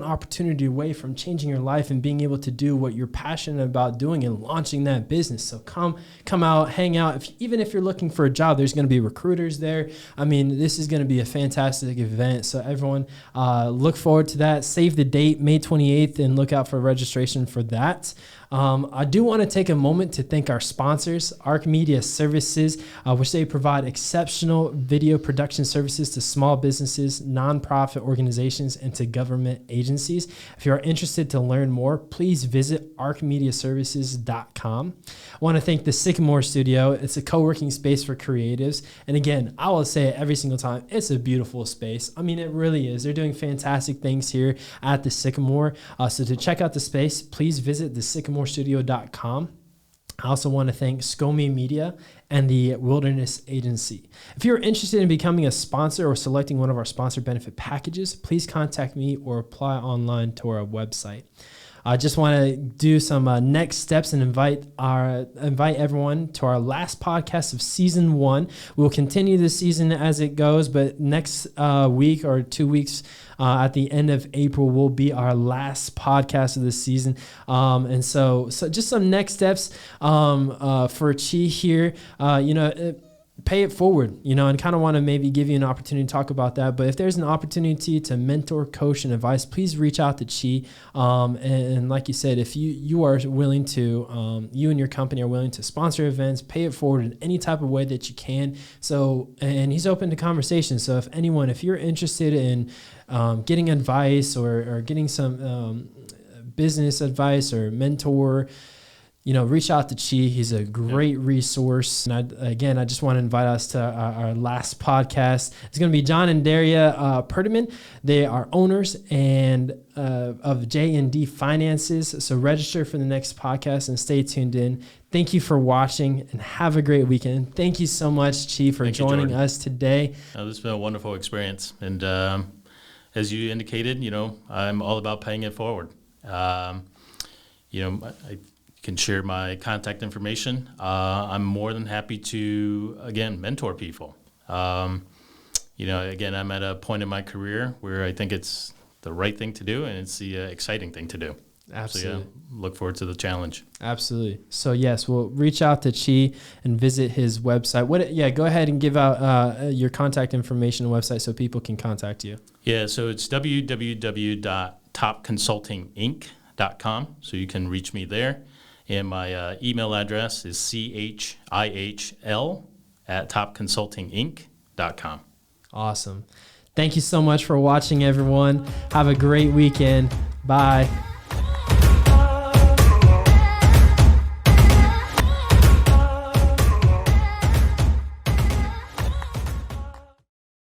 opportunity away from changing your life and being able to do what you're passionate about doing and launching that business. So come out, hang out. Even if you're looking for a job, there's going to be recruiters there. I mean, this is going to be a fantastic event. So everyone, look forward to that. Save the date, May 28th, and look out for registration for that. I do want to take a moment to thank our sponsors, Arc Media Services, which they provide exceptional video production services to small businesses, nonprofit organizations, and to government agencies. If you are interested to learn more, please visit arcmediaservices.com. I want to thank the Sycamore Studio. It's a co-working space for creatives. And again, I will say it every single time, it's a beautiful space. I mean, it really is. They're doing fantastic things here at the Sycamore. So to check out the space, please visit thesycamorestudio.com. I also want to thank SCOME Media and the Wilderness Agency. If you're interested in becoming a sponsor or selecting one of our sponsor benefit packages, please contact me or apply online to our website. I just want to do some next steps and invite everyone to our last podcast of season 1. We'll continue the season as it goes, but next week or 2 weeks at the end of April will be our last podcast of the season. And so just some next steps for Chih here. Pay it forward, and kind of want to maybe give you an opportunity to talk about that. But if there's an opportunity to mentor, coach, and advise, please reach out to Chih. And like you said, if you are willing to, you and your company are willing to sponsor events, pay it forward in any type of way that you can. So, and he's open to conversation. So if you're interested in getting advice or getting some business advice or mentor, reach out to Chih. He's a great resource. And I just want to invite us to our last podcast. It's going to be John and Daria Perdiman. They are owners of J&D Finances. So register for the next podcast and stay tuned in. Thank you for watching and have a great weekend. Thank you so much, Chih, for joining us today. This has been a wonderful experience. And as you indicated, I'm all about paying it forward. I can share my contact information. I'm more than happy to, again, mentor people. Again, I'm at a point in my career where I think it's the right thing to do, and it's the exciting thing to do. Absolutely. So, look forward to the challenge. Absolutely. So, yes, we'll reach out to Chih and visit his website. Go ahead and give out your contact information and website so people can contact you. Yeah, so it's www.topconsultinginc.com, so you can reach me there. And my email address is chihl@topconsultinginc.com. Awesome. Thank you so much for watching, everyone. Have a great weekend. Bye.